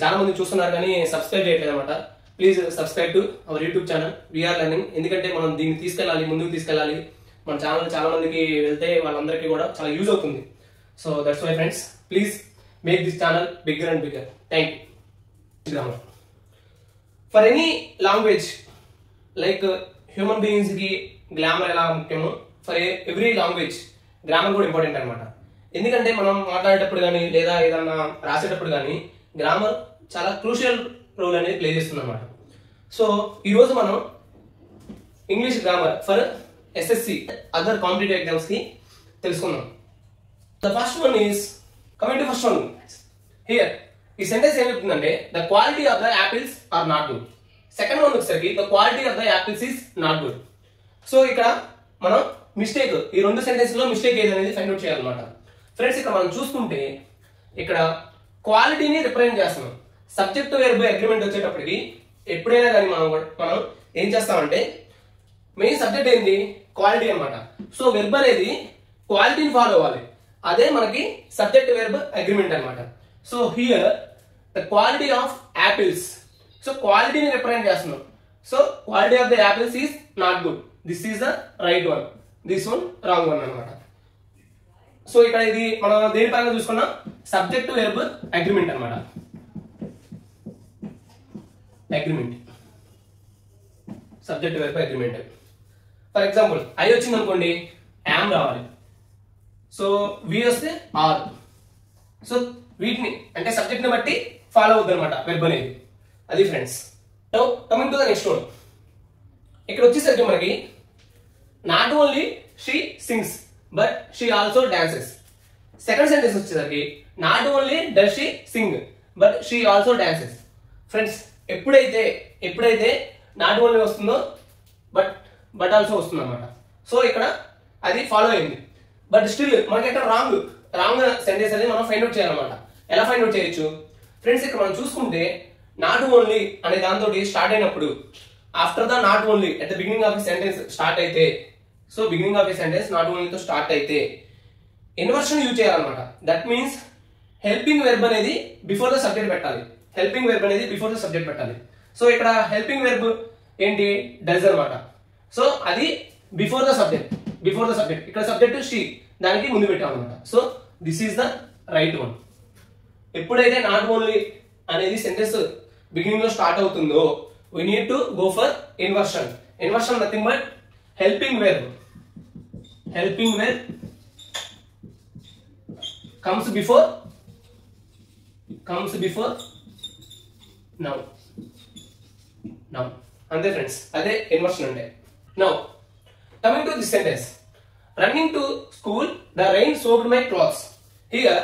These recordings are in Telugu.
చాలా మంది చూస్తున్నారు కానీ సబ్స్క్రైబ్ చేయట్లేదు అనమాట. Please subscribe to our YouTube channel VR learning. ఎందుకంటే మనం దీన్ని తీసుకెళ్ళాలి, ముందుకు తీసుకెళ్ళాలి. మన ఛానల్ చాలా మందికి వెళ్తే వాళ్ళందరికీ కూడా చాలా యూజ్ అవుతుంది. So that's why friends, please make this channel bigger and bigger. Thank you. Grammar for any language, like human beings కి గ్రామర్ ఎలా ముఖ్యమో, ఫర్ ఎవ్రీ లాంగ్వేజ్ గ్రామర్ కూడా ఇంపార్టెంట్ అనమాట. ఎందుకంటే మనం మాట్లాడేటప్పుడు కానీ లేదా ఏదన్నా రాసేటప్పుడు కానీ గ్రామర్ చాలా క్రూషియల్ రోల్ అనేది ప్లే చేస్తుంది అనమాట. సో ఈరోజు మనం English grammar for SSC other competitive exams కి తెలుసుకుందాం. The first one is coming to first one here. ఈ సెంటెన్స్ ఏం చెప్తుందంటే the quality of the apples are not good. Second one వచ్చేసరికి the quality of the apples is not good. So ఇక్కడ మనం మిస్టేక్, ఈ రెండు సెంటెన్స్ లో మిస్టేక్ ఏది అనేది ఫైండ్ అవుట్ చేయాలన్నమాట. ఫ్రెండ్స్ ఇక్కడ మనం చూసుకుంటే ఇక్కడ క్వాలిటీని రిప్రజెంట్ చేస్తున్నాం. సబ్జెక్ట్ వెర్బ్ అగ్రిమెంట్ వచ్చేటప్పటికి ఎప్పుడైనా కానీ మనం ఏం చేస్తామంటే మెయిన్ సబ్జెక్ట్ ఏంటి, క్వాలిటీ అనమాట. సో వెర్బ్ అనేది క్వాలిటీని ఫాలో అవ్వాలి. అదే మనకి సబ్జెక్ట్ వెర్బ్ అగ్రిమెంట్ అనమాట. So here the quality of apples. So క్వాలిటీని రిప్రజెంట్ చేస్తున్నాం. So quality of the apples is not good. This is the right one, this one wrong one అనమాట. సో ఇక్కడ ఇది మనం దేని పరంగా చూసుకున్నాం, సబ్జెక్ట్ వెర్బ్ అగ్రిమెంట్ అనమాట. Agreement, subject verb agreement. For example I వచ్చింది అనుకోండి, యామ్ రావాలి. సో వి వస్తే ఆర్. సో వీటిని అంటే సబ్జెక్ట్ ని బట్టి ఫాలో అవుతుంది అనమాట వెర్బ్ అనేది. అది friends. Coming to the next one. ఇక్కడ వచ్చేసరికి మనకి not only she sings but she also dances. Second sentence వచ్చేసరికి not only does she sing but she also dances. Friends ఎప్పుడైతే నాట్ ఓన్లీ వస్తుందో బట్ ఆల్సో వస్తుంది అనమాట. సో ఇక్కడ అది ఫాలో అయింది. బట్ స్టిల్ మనకి ఇక్కడ రాంగ్ సెంటెన్స్ అనేది మనం ఫైండ్ అవుట్ చేయాలన్నమాట. ఎలా ఫైండ్ అవుట్ చేయొచ్చు ఫ్రెండ్స్, ఇక్కడ మనం చూసుకుంటే నాట్ ఓన్లీ అనే దాంతో స్టార్ట్ అయినప్పుడు after the not only at the beginning of the sentence start అయితే, so beginning of the sentence not ఓన్లీతో స్టార్ట్ అయితే ఇన్వర్షన్ యూజ్ చేయాలన్నమాట. దట్ మీన్స్ హెల్పింగ్ వెర్బ్ అనేది బిఫోర్ ద సబ్జెక్ట్ పెట్టాలి. హెల్పింగ్ వెర్బ్ అనేది బిఫోర్ ద సబ్జెక్ట్ పెట్టాలి. సో ఇక్కడ హెల్పింగ్ వెర్బ్ ఏంటి, డస్ అనమాట. సో అది బిఫోర్ ద సబ్జెక్ట్. ఇక్కడ సబ్జెక్ట్ షీ, దానికి ముందు పెట్టామన్నమాట. So this is the right one. ఎప్పుడైతే నాట్ ఓన్లీ అనేది సెంటెన్స్ బిగినింగ్ లో స్టార్ట్ అవుతుందో we need to go for inversion. Inversion nothing but helping verb comes before noun. Ante friends, ade inversion ante. Now coming to this sentence, running to school the rain soaked my clothes. Here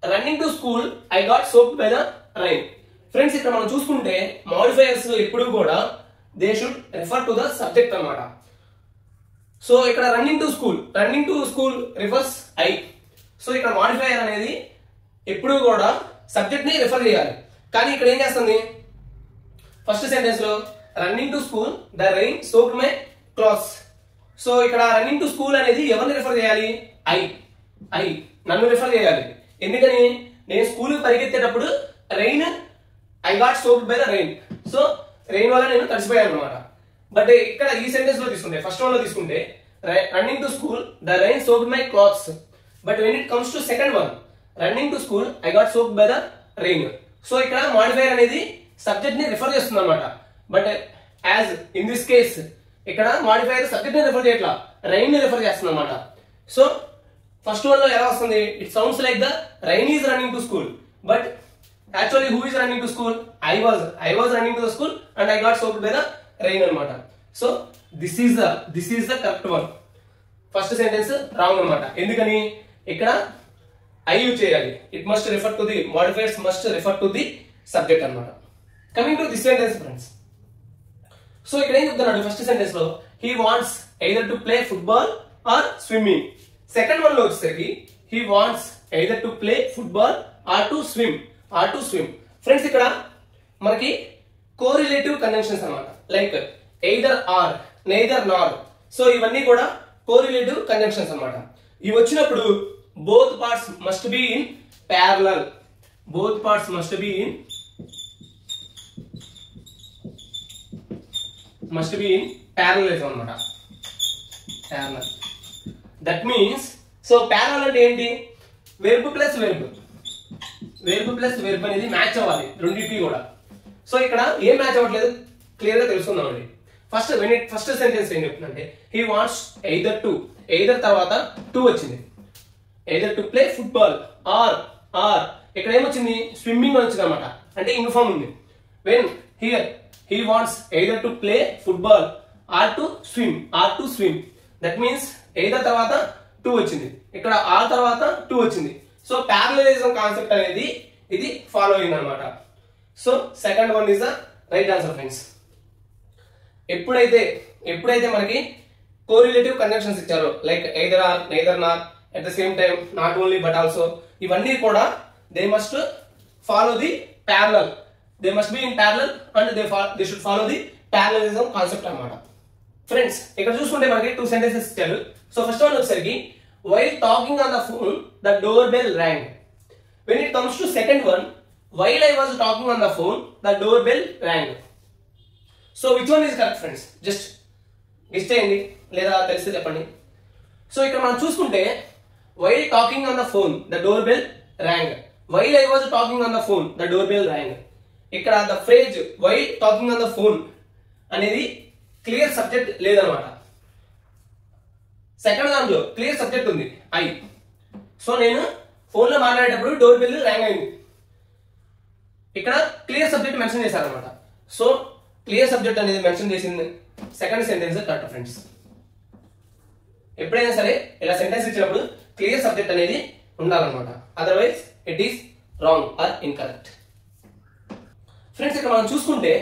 running to school I got soaked by the rain. Friends ఇక్కడ మనం చూసుకుంటే మోడిఫైయర్స్ ఎప్పుడు కూడా they should refer to the subject అనమాట. సో ఇక్కడ running to school refers I. So ఇక్కడ మోడిఫైయర్ అనేది ఎప్పుడు కూడా సబ్జెక్ట్ ని రిఫర్ చేయాలి. కానీ ఇక్కడ ఏం చేస్తుంది, ఫస్ట్ సెంటెన్స్ లో running to school the rain soaked my clothes. So ఇక్కడ రన్నింగ్ టు స్కూల్ అనేది ఎవరిని రిఫర్ చేయాలి, ఐ నన్ను రిఫర్ చేయాలి. ఎందుకని నేను స్కూల్ పరిగెత్తేటప్పుడు rain I got soaked by the rain. So rain వల్ల నేను తడిసిపోయాను అనమాట. బట్ ఇక్కడ ఈ సెంటెన్స్ లో తీసుకుంటే, ఫస్ట్ వన్ లో తీసుకుంటే running to school the rain soaked my clothes. But when it comes to second one running to school I got soaked by the rain. So ఇక్కడ మాడిఫైయర్ అనేది సబ్జెక్ట్ ని రిఫర్ చేస్తుంది అనమాట. But as in this case ఇక్కడ మాడిఫైయర్ సబ్జెక్ట్ ని రిఫర్ చేయట్లా, రెయిన్ ని రిఫర్ చేస్తుంది అనమాట. సో ఫస్ట్ వన్ లో ఎలా వస్తుంది, it sounds like the rain is running to school but actually who is running to school, I was running to the school and I got soaked by the rain anamata. So this is the correct one. First sentence wrong anamata. Endukani ikkada I use cheyali. It must refer to the modifiers, must refer to the subject anamata. Coming to this sentence friends, so ikkada em cheptunadu first sentence lo he wants either to play football or swimming. Second one lo vacheseki he wants either to play football or to swim. Friends ఇక్కడ మనకి కోరిలేటివ్ కన్జంక్షన్స్ అన్నమాట. Like either are, neither Nar. So ఇవన్నీ కూడా కోరిలేటివ్ కన్జంక్షన్స్ అన్నమాట. ఇవి వచ్చినప్పుడు both parts must be in parallel. must be in parallelism అన్నమాట. Parallel. That means so parallel అంటే ఏంటి? verb plus verb అనేది మ్యాచ్ అవ్వాలి రెండింటికి కూడా. సో ఇక్కడ ఏం మ్యాచ్ అవ్వట్లేదు క్లియర్ గా తెలుసుకుందామండి. ఫస్ట్ సెంటెన్స్ ఏం చెప్తుందంటే he wants either to, either తర్వాత to వచ్చింది, either to play football or ఇక్కడ ఏమొచ్చింది స్విమ్మింగ్ వచ్చింది అనమాట, అంటే ఇన్ఫార్మ్ ఉంది. when here he wants either to play football or to swim, that means either తర్వాత to వచ్చింది, ఇక్కడ r తర్వాత to వచ్చింది. సో parallelism కాన్సెప్ట్ అనేది ఇది ఫాలో అయింది అనమాట. So second one is the right answer friends. ఎప్పుడైతే మనకి కోరిలేటివ్ కంజంక్షన్స్ ఇచ్చారో like either are, neither Nar, at the same time, not only but also, ఇవన్నీ కూడా they must follow the parallel, they must be in parallel and they should follow the parallelism concept అన్నమాట. ఫ్రెండ్స్ ఇక్కడ చూసుకుంటే మనకి 2 సెంటెన్సెస్ ఇచ్చారు. సో ఫస్ట్ వన్ వచ్చేసరికి while talking on the phone the doorbell rang. When it comes to second one, while I was talking on the phone the doorbell rang. So which one is correct friends? Just guess చేయండి లేదా తెలిస్తే చెప్పండి. సో ఇక్కడ మనం చూసుకుంటే while talking on the phone the doorbell rang, while I was talking on the phone the doorbell rang. ఇక్కడ the phrase while talking on the phone అనేది క్లియర్ సబ్జెక్ట్ లేదనమాట. సెకండ్ దాంట్లో క్లియర్ సబ్జెక్ట్ ఉంది ఐ. సో నేను ఫోన్ లో మాట్లాడేటప్పుడు డోర్ బెల్ ర్యాంగ్ అయింది, ఇక్కడ క్లియర్ సబ్జెక్ట్ మెన్షన్ చేశారనమాట. సో క్లియర్ సబ్జెక్ట్ అనేది మెన్షన్ చేసింది సెకండ్ సెంటెన్స్ కరెక్ట్ ఫ్రెండ్స్. ఎప్పుడైనా సరే ఇలా సెంటెన్స్ ఇచ్చినప్పుడు క్లియర్ సబ్జెక్ట్ అనేది ఉండాలన్నమాట, otherwise it is wrong or incorrect. Friends ఇక్కడ మనం చూసుకుంటే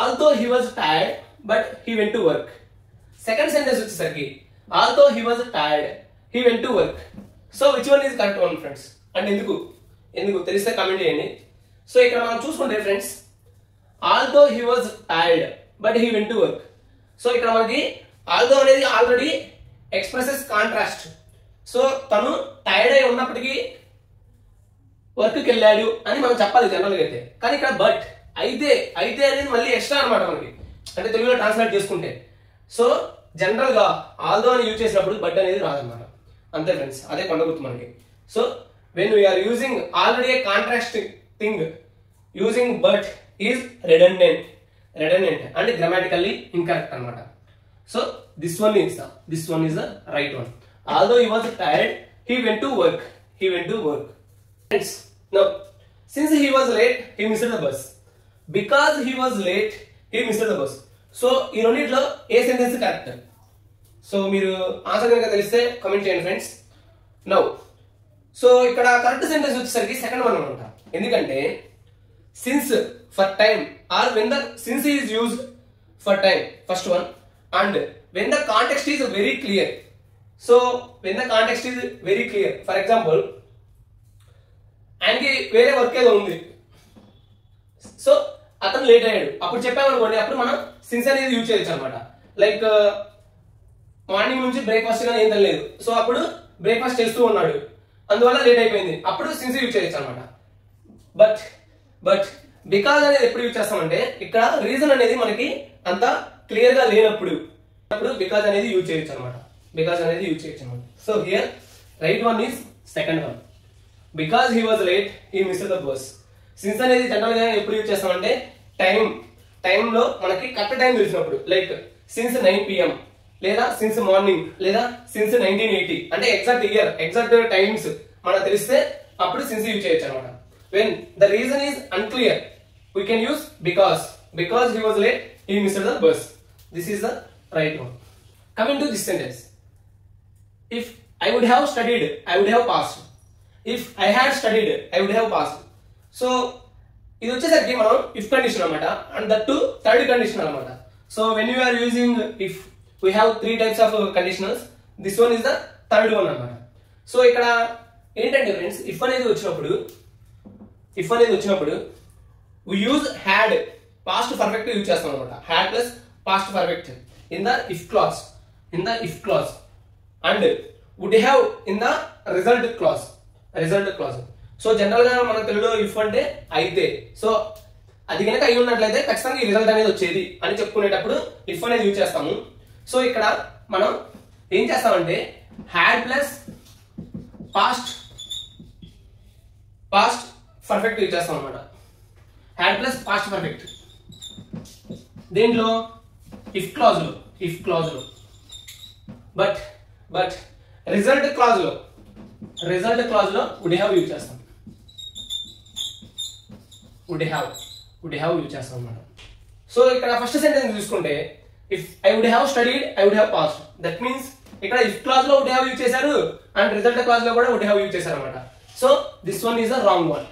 although he was tired but he went to work. Second sentence వచ్చేసరికి although he was tired he went to work. So which one is correct one friends? And ఎందుకు తెలిస్తే కామెంట్ చేయండి. సో ఇక్కడ మనం చూసుకుంటే friends although he was tired but he went to work. So ఇక్కడ మనకి although అనేది ఆల్రెడీ ఎక్స్ప్రెసెస్ కాంట్రాస్ట్. సో తను టైర్డ్ అయి ఉన్నప్పటికీ వర్క్కి వెళ్ళాడు అని మనం చెప్పాలి జనరల్ గా అయితే. కానీ ఇక్కడ బట్ అయితే అనేది మళ్ళీ ఎక్స్ట్రా అనమాట మనకి, అంటే తెలుగులో ట్రాన్స్లేట్ చేసుకుంటే. సో జనరల్ గా ఆల్దో అని యూజ్ చేసినప్పుడు బట్ అనేది రాదనమాట, అంతే ఫ్రెండ్స్, అదే కొండ గుర్తు మనకి. So when we are using already a contrast thing, using but is redundant and grammatically incorrect అనమాట. So this one is the right one. Although he was tired he went to work. Friends now since he was late he missed the bus. Because he was late he missed the bus. So ఈ రెండింటిలో ఏ సెంటెన్స్ కరెక్ట్? సో మీరు ఆన్సర్ కనుక తెలిస్తే కామెంట్ చేయండి ఫ్రెండ్స్. నౌ సో ఇక్కడ కరెక్ట్ సెంటెన్స్ వచ్చేసరికి సెకండ్ వన్ అనమాట. ఎందుకంటే since for time or when the since is used for time first one, and when the context is very clear. So when the context is very clear, for example ఆయనకి వేరే వర్క్ ఏదో ఉంది, సో అతను లేట్ అయ్యాడు, అప్పుడు చెప్పామనుకోండి, అప్పుడు మనం సిన్స్ అనేది యూజ్ చేయొచ్చు అనమాట. లైక్ మార్నింగ్ నుంచి బ్రేక్ఫాస్ట్ కానీ ఏం తెలియదు, సో అప్పుడు బ్రేక్ఫాస్ట్ చేస్తూ ఉన్నాడు, అందువల్ల లేట్ అయిపోయింది, అప్పుడు సిన్స్ యూజ్ చేయొచ్చు అనమాట. బట్ బికాజ్ అనేది ఎప్పుడు యూజ్ చేస్తామంటే ఇక్కడ రీజన్ అనేది మనకి అంత క్లియర్ గా లేనప్పుడు బికాజ్ అనేది యూజ్ చేయొచ్చు అనమాట. So here right one is second one. Because he was late he missed the bus. Since అనేది జనరల్ గా ఎప్పుడు యూజ్ చేస్తామంటే టైంలో మనకి కరెక్ట్ టైం తెలిసినప్పుడు, లైక్ సిన్స్ 9 PM లేదా సిన్స్ మార్నింగ్ లేదా సిన్స్ 1980 అంటే ఎగ్జాక్ట్ ఇయర్ ఎగ్జాక్ట్ టైమ్స్ మనకు తెలిస్తే అప్పుడు సిన్స్ యూజ్ చేయొచ్చు అనమాట. When the reason is unclear we can use because he was late he missed the bus. This is the right one. Coming to this sentence, if I would have studied I would have passed. If I had studied I would have passed. So ఇది వచ్చేసరికి మనం ఇఫ్ కండిషన్ అనమాట, and that to third condition అనమాట. So when you are using if we have 3 types of conditionals, this one is the third one అనమాట. సో ఇక్కడ ఏంటంటే ఫ్రెండ్స్ ఇఫ్ అనేది వచ్చినప్పుడు we use had past perfect use చేస్తాం అనమాట. had plus past perfect in the if clause and would have in the result clause. So general గా మన తెలుగులో ఇఫ్ అంటే అయితే, సో అది కనుక అయి ఉన్నట్లయితే ఖచ్చితంగా ఈ రిజల్ట్ అనేది వచ్చేది అని చెప్పుకునేటప్పుడు ఇఫ్ అనేది యూజ్ చేస్తాము. సో ఇక్కడ మనం ఏం చేస్తామంటే had plus past perfect use చేస్తాం అనమాట. హ్యాడ్ ప్లస్ పాస్ట్ పర్ఫెక్ట్ దేంట్లో ఇఫ్ క్లాజ్ లో బట్ రిజల్ట్ క్లాజ్ లో వుడ్ హ్యావ్ యూజ్ చేస్తాం. వుడ్ హ్యావ్ యూజ్ చేస్తాం అన్నమాట. సో ఇక్కడ ఫస్ట్ సెంటెన్స్ చూసుకుంటే if I would have studied I would have passed. That means ఇక్కడ ఇఫ్ క్లాజ్ లో వుడ్ హ్యావ్ యూజ్ చేశారు అండ్ రిజల్ట్ క్లాజ్ లో కూడా వుడ్ హ్యావ్ యూజ్ చేశారు అనమాట. So this one is the wrong one.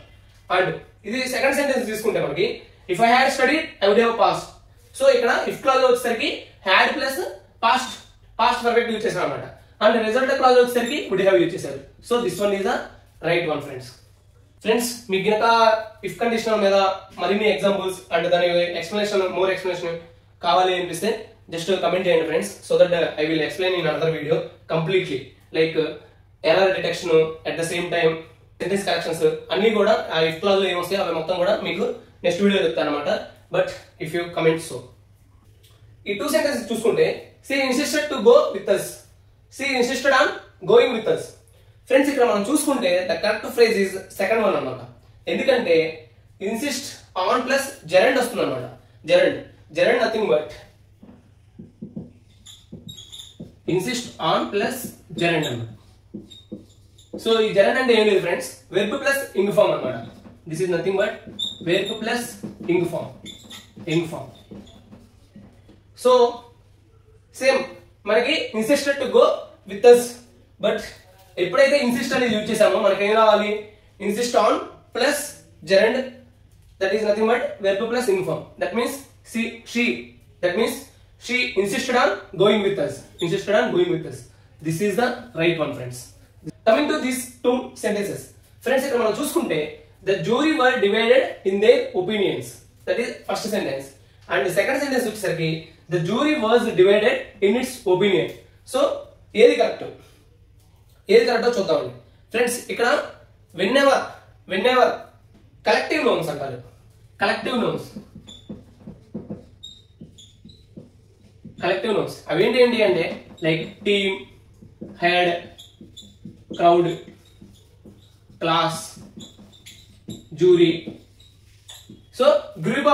And ఇది సెకండ్ సెంటెన్స్ తీసుకుంటే మనకి if I had studied I would have passed. So ఇక్కడ ఇఫ్ క్లాజ్ లో వచ్చేసరికి had plus past perfect use చేశారు అనమాట. అండ్ రిజల్ట్ క్లాజ్ లో వచ్చేసరికి వుడ్ హ్యావ్ యూజ్ చేశారు. So this one is the right one friends. మీకు గనక ఇఫ్ కండిషనల్ మీద మరిన్ని ఎగ్జాంపుల్స్ అండ్ దాని మోర్ ఎక్స్ప్లెనేషన్ కావాలి అనిపిస్తే జస్ట్ కమెంట్ చేయండి friends. So that I will explain in another video completely. Like error detection at the same time sentence corrections అన్ని కూడా ఆ ఇఫ్ క్లాజ్ లో ఏమొస్తాయి అవి మొత్తం కూడా మీకు నెక్స్ట్ వీడియో చెప్తాను అనమాట. But if you comment so ఈ టూ సెంటెన్సెస్ చూసుకుంటే she insisted to go with us. She insisted on going with us. Friends ఇక్కడ మనం చూసుకుంటే the correct phrase is second one అన్నమాట. ఎందుకంటే ఇన్సిస్ట్ ఆన్ ప్లస్ జెరండ్ వస్తుంది అనమాట. Gerund nothing but insist on plus gerund అన్నమాట. సో ఈ జెరండ్ అంటే ఏం లేదు friends, verb plus ing form అన్నమాట. This is nothing but verb plus ing form. So same మనకి insisted to go with us, but ఎప్పుడైతే ఇన్సిస్ట్ అనేది యూజ్ చేసామో మనకి ఏం రావాలి, insist on plus gerund, that is nothing but verb plus ing form. That means she insisted on going with us. This is the right one friends. Coming to these two sentences friends, ఇక్కడ మనం చూసుకుంటే the jury were divided in their opinions. That is first sentence. And the second sentence వచ్చేసరికి the jury was divided in its opinion. So ఏది కరెక్టో చూద్దామండి ఫ్రెండ్స్. ఇక్కడ whenever కలెక్టివ్ నౌన్స్ అంటారు. కలెక్టివ్ నౌన్స్ అవి ఏంటి అంటే like team, head, crowd, class, jury. So group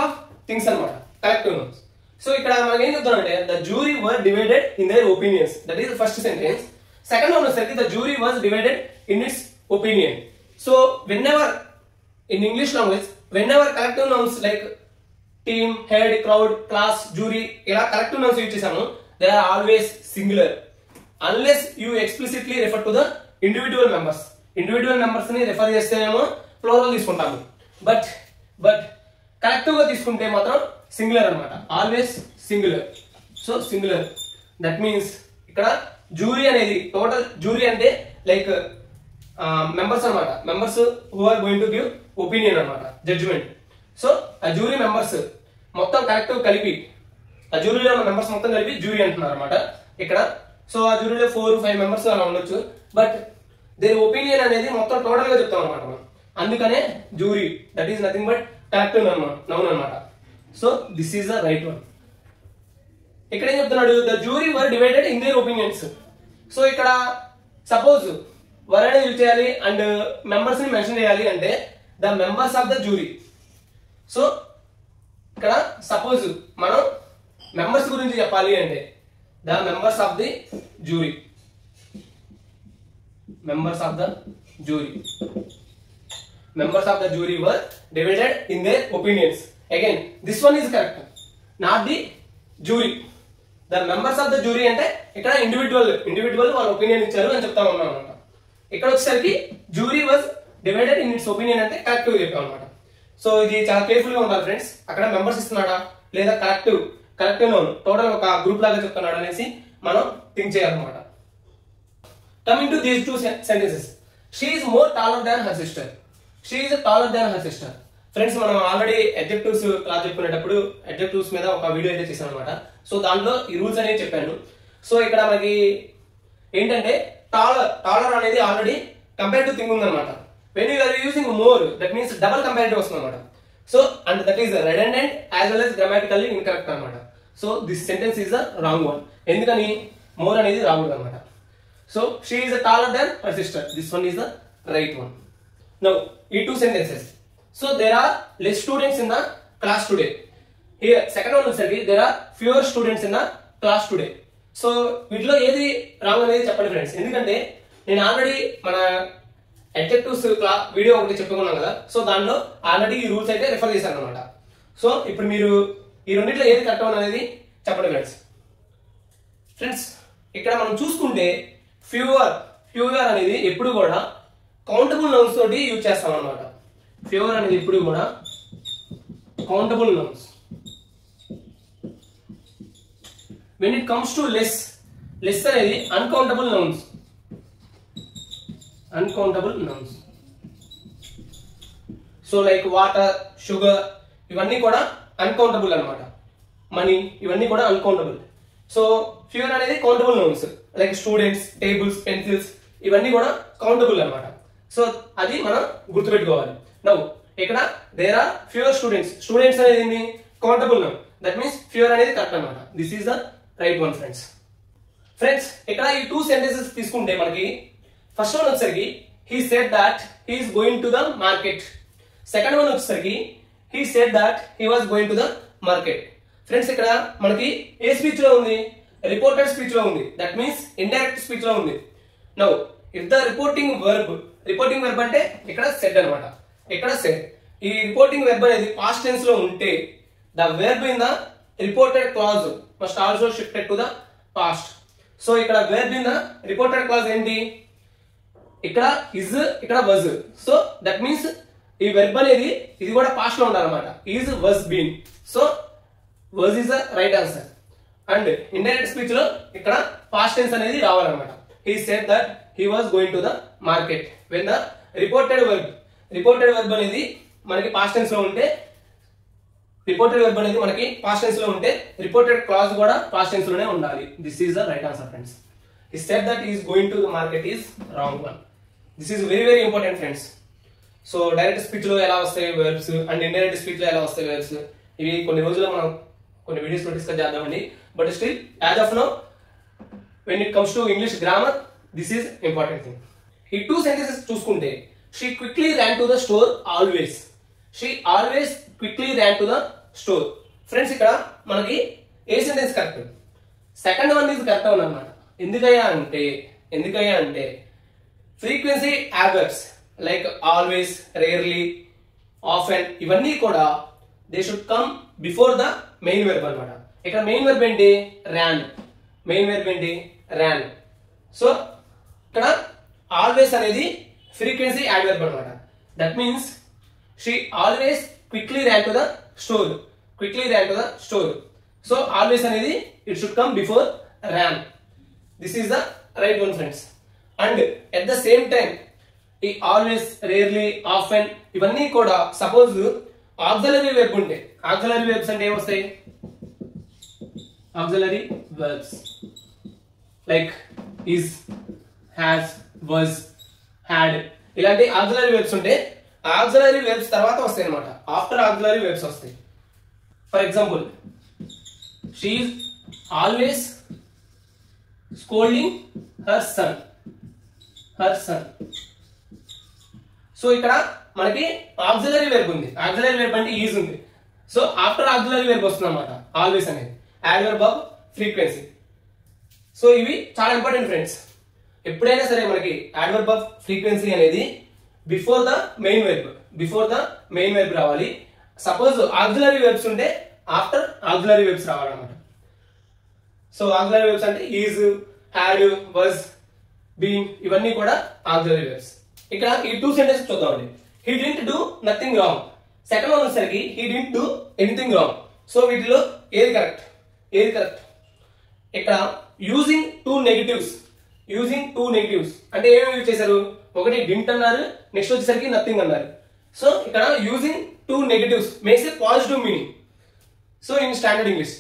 of things అన్నమాట కలెక్టివ్ నౌన్స్. సో ఇక్కడ మనకి ఏం చెప్తామంటే the jury were divided in their opinions. That is first sentence. Second one వచ్చేసరికి the jury was divided in its opinion. So whenever in English language whenever collective nouns like team, head, crowd, class, jury ఇలా కలెక్టివ్ నౌన్స్ యూజ్ చేసాము, they are always singular unless you explicitly refer to the individual members ని రిఫర్ చేస్తేనేమో ప్లూరల్ తీసుకుంటాము. బట్ కలెక్టివ్ గా తీసుకుంటే మాత్రం సింగులర్ అన్నమాట, always singular. So singular that means ఇక్కడ జ్యూరీ అనేది టోటల్ జ్యూరీ అంటే లైక్ మెంబర్స్ అన్నమాట, members who are going to give opinion అన్నమాట, జడ్జిమెంట్. సో ఆ జ్యూరీ మెంబర్స్ మొత్తం కలెక్టివ్ కలిపి ఆ జ్యూరీలో ఉన్న మెంబర్స్ మొత్తం కలిపి జ్యూరీ అంటున్నారు అనమాట ఇక్కడ. సో ఆ జ్యూరీలో 4-5 మెంబర్స్ అలా ఉండొచ్చు, బట్ దేని ఒపీనియన్ అనేది మొత్తం టోటల్ గా చెప్తాం అనమాట మనం. అందుకనే jury that is nothing but collective noun అనమాట. So this is the right one. ఇక్కడ ఏం చెప్తున్నాడు, the jury were divided in their opinions. So ఇక్కడ సపోజ్ వర్ అనేది యూజ్ చేయాలి అండ్ మెంబర్స్ ని మెన్షన్ చేయాలి అంటే the members of the jury. So ఇక్కడ సపోజ్ మనం మెంబర్స్ గురించి చెప్పాలి అంటే the members of the jury. Members of the jury were divided in their opinions. Again, this one is correct, not the jury. The members of the jury అంటే ఇక్కడ ఇండివిజువల్ వాళ్ళ ఒపీనియన్ ఇచ్చారు అని చెప్తా ఉన్నాం అన్నమాట. ఇక్కడ వచ్చేసరికి jury was divided in its opinion అంటే కరెక్టివ్ చెప్పాం అన్నమాట. సో ఇది చాలా కేర్ఫుల్ గా ఉండాలి ఫ్రెండ్స్. అక్కడ మెంబర్స్ ఇస్తున్నాడా లేదా కలెక్టివ్ నౌన్ టోటల్ ఒక గ్రూప్ లాగా చెప్తున్నాడు అనేసి మనం థింక్ చేయాలన్నమాట. Coming to these two sentences, she is more taller than her sister. Friends మనం ఆల్రెడీ అడ్జెక్టివ్స్ క్లాస్ చెప్పుకునేటప్పుడు అడ్జెక్టివ్స్ మీద ఒక వీడియో అయితే చేశాను అనమాట. సో దాంట్లో ఈ రూల్స్ అనేవి చెప్పాను. సో ఇక్కడ మనకి ఏంటంటే టాలర్ అనేది ఆల్రెడీ కంపేరిటివ్ థింగ్ ఉందన్నమాట. When you are using more that means double comparative వస్తుంది అనమాట. So and that is redundant as well as grammatically incorrect అన్నమాట. So this sentence is the wrong one. ఎందుకని మోర్ అనేది రాకూడదు అనమాట. So she is taller than her sister. This one is the right one. Now ఈ two sentences. So there are less students in the class today. Here second one వచ్చేసరికి there are fewer students in the class today. So వీటిలో ఏది రాంగ్ అనేది చెప్పండి ఫ్రెండ్స్. ఎందుకంటే నేను ఆల్రెడీ మన అడ్జెక్టివ్స్ వీడియో ఒకటి చెప్పుకున్నాం కదా. సో దానిలో ఆల్రెడీ ఈ రూల్స్ అయితే రిఫర్ చేశాను అనమాట. సో ఇప్పుడు మీరు ఈ రెండిట్లో ఏది కరెక్ట్ అనేది చెప్పండి ఫ్రెండ్స్. ఫ్రెండ్స్ ఇక్కడ మనం చూసుకుంటే ఫ్యూవర్ అనేది ఎప్పుడు కూడా కౌంటబుల్ నౌన్స్ తోటి యూజ్ చేస్తాం అనమాట. ఫ్యూవర్ అనేది ఎప్పుడు కూడా countable nouns. when it comes to less అనేది uncountable nouns. So like water, sugar ఇవన్నీ కూడా అన్కౌంటబుల్ అనమాట. మనీ ఇవన్నీ కూడా అన్కౌంటబుల్. సో ఫ్యూర్ అనేది countable nouns like students, tables, pencils ఇవన్నీ కూడా కౌంటబుల్ అనమాట. సో అది మనం గుర్తుపెట్టుకోవాలి. నౌ ఇక్కడ దేర్ ఆర్ ఫ్యూర్ స్టూడెంట్స్ అనేది ఏంటి countable noun. That means fewer అనేది కరెక్ట్ అనమాట. This is the right one friends. ఇక్కడ ఈ టూ సెంటెన్సెస్ తీసుకుంటే మనకి ఫస్ట్ వన్ వచ్చేసరికి he said that he is going to the market. Second one వచ్చేసరికి he said that he was going to the market. Friends ఇక్కడ మనకి ఏ స్పీచ్ లో ఉంది? రిపోర్టెడ్ స్పీచ్ లో ఉంది. దట్ మీన్స్ ఇండైరెక్ట్ స్పీచ్ లో ఉంది. Now if the reporting verb అంటే ఇక్కడ సెడ్ అనమాట. ఇక్కడ సెడ్ ఈ రిపోర్టింగ్ వెర్బ్ అనేది పాస్ట్ టెన్స్ లో ఉంటే the verb in the reported clause must also shifted to the past. So ఇక్కడ verb in the reported clause ఏంటి? ఇక్కడ ఇస్, ఇక్కడ వజ్. సో దట్ మీన్స్ ఈ వెర్బ్ అనేది ఇది కూడా పాస్ట్ లో ఉండాలన్నమాట. Is, was, been. So was is the right answer. And indirect speech లో ఇక్కడ పాస్ట్ టెన్స్ అనేది రావాలన్నమాట. He said that he was going to the market. When the reported verb అనేది మనకి పాస్ట్ టెన్స్ లో ఉంటే రిపోర్టెడ్ క్లాజ్ కూడా పాస్ట్ టెన్స్ లోనే ఉండాలి. This is the right answer friends. He said that he is going to the market is wrong one. This is very important friends. So direct speech లో ఎలా వస్తాయి verbs and indirect speech లో ఎలా వస్తాయి verbs ఇవి కొన్ని రోజుల్లో మనం కొన్ని వీడియోస్ లో డిస్కస్ చేద్దామండి. But still as of now when it comes to English grammar this is important thing. ఈ two sentences చూసుకుంటే she quickly ran to the store always. She always quickly ran to the store. Friends ఇక్కడ మనకి ఏ sentence correct? Second one is correct one అన్నమాట. ఎందుకయ్యా అంటే frequency adverbs like always, rarely, often ఇవన్నీ కూడా they should come before the main verb అన్నమాట. ఇక్కడ మెయిన్ వెర్బ్ ఏంటి? ర్యాన్. సో ఇక్కడ ఆల్వేస్ అనేది ఫ్రీక్వెన్సీ యాడ్వర్బ్ అన్నమాట. That means she always quickly ran to the store. So always అనేది it should come before ran. This is the right one friends. And at the same time ఈ always, rarely, often ఇవన్నీ కూడా సపోజ్ ఆక్సిలరీ వెర్బ్ ఉంటే ఆక్సిలరీ వెర్బ్స్ అంటే ఏమొస్తాయి? Auxiliary verbs like is, has, was, had ఇలాంటి ఆక్సిలరీ వెర్బ్స్ ఉంటే ఆక్సిలరీ వెర్బ్స్ తర్వాత వస్తాయి అన్నమాట. ఆఫ్టర్ ఆక్సిలరీ వెర్బ్స్ వస్తాయి. For example she is always scolding her son. So ఇక్కడ మనకి ఆక్సిలరీ వెర్బ్ ఉంది. ఆక్సిలరీ వెర్బ్ అంటే ఈజ్ ఉంది. సో ఆఫ్టర్ ఆక్సిలరీ వెర్బ్ వస్తుంది అన్నమాట ఆల్వేస్ అనేది. Adverb of frequency. సో ఇవి చాలా ఇంపార్టెంట్ ఫ్రెండ్స్. ఎప్పుడైనా సరే మనకి యాడ్వర్బ్ ఆఫ్ ఫ్రీక్వెన్సీ అనేది బిఫోర్ ద మెయిన్ వెర్బ్ రావాలి. సపోజ్ ఆక్సిలరీ వెర్బ్స్ ఉంటే ఆఫ్టర్ ఆక్సిలరీ వెర్బ్స్ రావాలన్నమాట. సో ఆక్సిలరీ వెర్బ్స్ అంటే ఈజ్, హ్యాడ్, వాజ్, బీన్ ఇవన్నీ కూడా ఆక్సిలరీ వెర్బ్స్. ఇక్కడ ఈ టూ సెంటెన్సెస్ చూద్దామండి. He didn't do nothing wrong. Second one వచ్చేసరికి he didn't do anything wrong. So వీటిలో ఏది కరెక్ట్? ఇక్కడ యూజింగ్ టూ నెగటివ్స్ అంటే ఏమేమి యూజ్ చేశారు? ఒకటి డిడ్ంట్ అన్నారు, నెక్స్ట్ వచ్చేసరికి నథింగ్ అన్నారు. సో ఇక్కడ using two negatives makes a positive meaning. So in standard English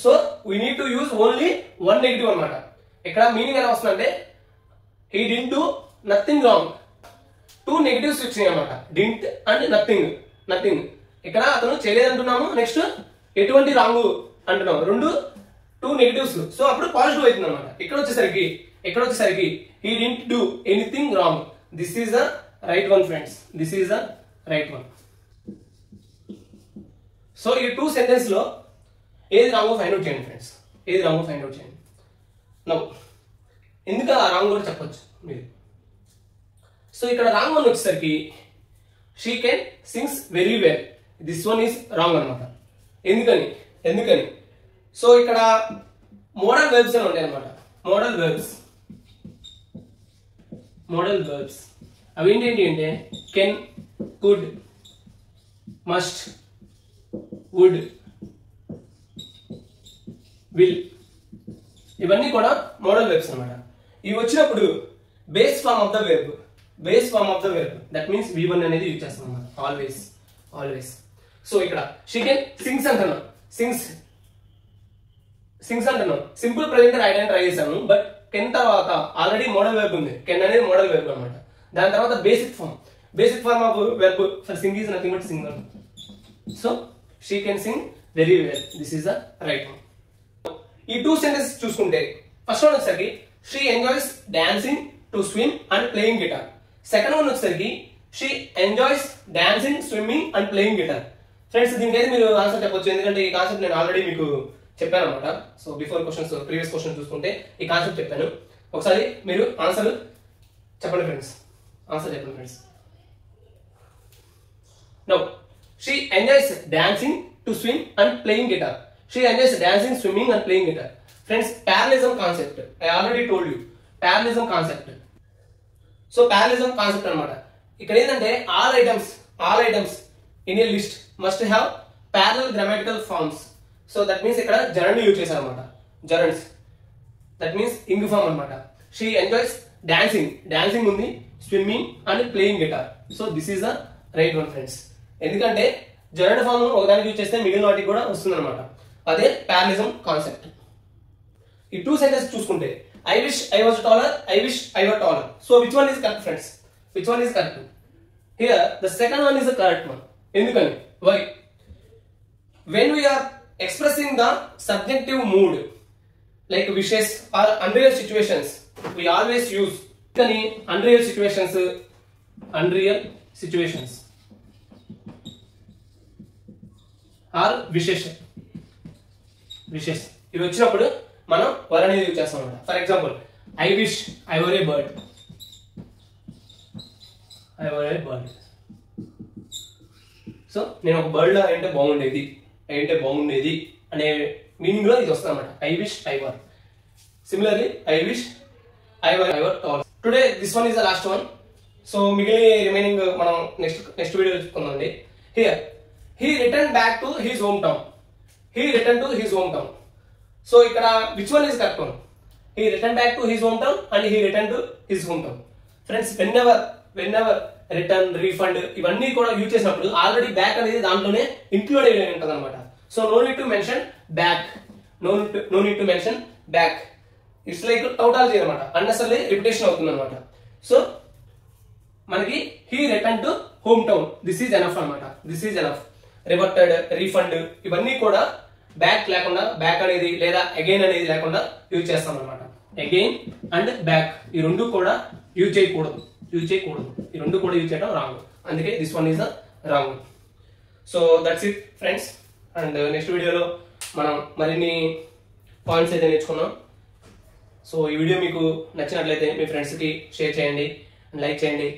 so we need to use only one negative అనమాట. ఇక్కడ మీనింగ్ ఎలా వస్తుందంటే he didn't do nothing wrong. Two negatives వచ్చినాయి అనమాట, డిడ్ంట్ అండ్ నథింగ్. నథింగ్. ఇక్కడ అతను చేయలేదు అంటున్నాము, నెక్స్ట్ ఎటువంటి రాంగ్ అంటున్నాము, రెండు టూ నెగిటివ్స్. సో అప్పుడు పాజిటివ్ అవుతుంది అనమాట. ఇక్కడ వచ్చేసరికి he didn't do anything wrong. This is the right one friends. This is the right one. So ఈ టూ సెంటెన్స్ లో ఏది రాంగో ఫైండ్ అవుట్ చేయండి ఫ్రెండ్స్, ఏది రాంగో ఫైండ్ అవుట్ చేయండి. నౌ ఎందుకు ఆ రాంగ్ కూడా చెప్పొచ్చు మీరు. సో ఇక్కడ రాంగ్ వన్ వచ్చేసరికి she can sings very well. This one is wrong అనమాట. ఎందుకని సో ఇక్కడ మోడల్ వెర్బ్స్ అని ఉంటాయి అనమాట. మోడల్ వెర్బ్స్ అవి ఏంటి అంటే can, could, must, would, will, ఇవన్నీ కూడా మోడల్ వెర్బ్స్ అనమాట. ఇవి వచ్చినప్పుడు base form of the verb that means V1 అనేది యూజ్ చేస్తాం అన్నమాట. ఆల్వేస్. సో ఇక్కడ షీ కెన్ సింగ్స్ అంటున్నాం, సింగ్స్ అంటున్నాం. సింపుల్ ప్రెజెంట్ రాయడానికి ట్రై చేశాను, బట్ కెన్ తర్వాత ఆల్రెడీ మోడల్ వెర్బ్ ఉంది. కెన్ అనేది మోడల్ వెర్బ్ అనమాట. దాని తర్వాత basic form of verb for sing is nothing but singer. So she can Singh very well. This is the right one. ఈ టూ సెంటెన్స్ చూసుకుంటే ఫస్ట్ వన్ వచ్చేసరికి she enjoys dancing to swim and playing guitar. Second one వచ్చేసరికి she enjoys dancing, swimming and playing guitar. Friends దీనికైతే మీరు ఆన్సర్ చెప్పొచ్చు, ఎందుకంటే ఈ కాన్సెప్ట్ నేను ఆల్రెడీ మీకు చెప్పాను అనమాట. సో బిఫోర్ ప్రీవియస్ క్వశ్చన్స్ చూసుకుంటే ఈ కాన్సెప్ట్ చెప్పాను. ఒకసారి మీరు ఆన్సర్ చెప్పండి friends. Now she enjoys dancing to swim and playing guitar. She enjoys dancing, swimming and playing guitar. Friends, parallelism concept. I already told you. Parallelism concept. So parallelism concept anamata. Ikkada endante all items in a list must have parallel grammatical forms. So that means ikkada gerund use chesaru anamata. Gerunds. That means ing form anamata. She enjoys dancing undi, swimming and playing guitar. So this is the right one friends. Endukante gerund form ఒకదానికి యూజ్ చేస్తే మిగిలిన వాటికి కూడా వస్తుంది అనమాట. అదే parallelism కాన్సెప్ట్. ఈ టూ సెంటెన్స్ చూసుకుంటే I wish I was taller, I wish I were taller. So which one is correct friends? Which one is correct? Here the second one is the correct one. ఎందుకని? Why? When we are expressing the subjective mood like wishes or unreal situations, we always use కానీ unreal situations or wishes ఇవి వచ్చినప్పుడు మనం వర్ అనేది యూజ్ చేస్తాం అన్నమాట. For example I wish I were A bird. So నేను ఒక బర్డ్ లా అంటే బాగుండేది అనే మీనింగ్ లో ఇది వస్తుంది అన్నమాట. I wish I were. Similarly I wish I were tall. Today this one is the last one. So మిగిలిన రిమైనింగ్ మనం నెక్స్ట్ వీడియో చూసుకుందామండి. Here he returned back to his hometown. So ikkada which one is correct one? He returned back to his hometown and he returned to his hometown. Friends, whenever return, refund ivanni kuda use chesinappudu already back anedi dantone include ayi untadi anamata. So no need to mention back. It's like tautology anamata. Unnecessarily repetition avutundi anamata. So manaki he returned to hometown. This is enough anamata. Reverted, refund ఇవన్నీ కూడా బ్యాక్ లేకుండా, బ్యాక్ అనేది లేదా అగైన్ అనేది లేకుండా యూజ్ చేస్తాం అనమాట. అగైన్ అండ్ బ్యాక్ ఈ రెండు కూడా యూజ్ చేయకూడదు. ఈ రెండు కూడా యూజ్ చేయడం రాంగ్. అందుకే this one is the wrong. So that's it friends. And next వీడియోలో మనం మరిన్ని పాయింట్స్ అయితే నేర్చుకున్నాం. సో ఈ వీడియో మీకు నచ్చినట్లయితే మీ ఫ్రెండ్స్కి షేర్ చేయండి, లైక్ చేయండి.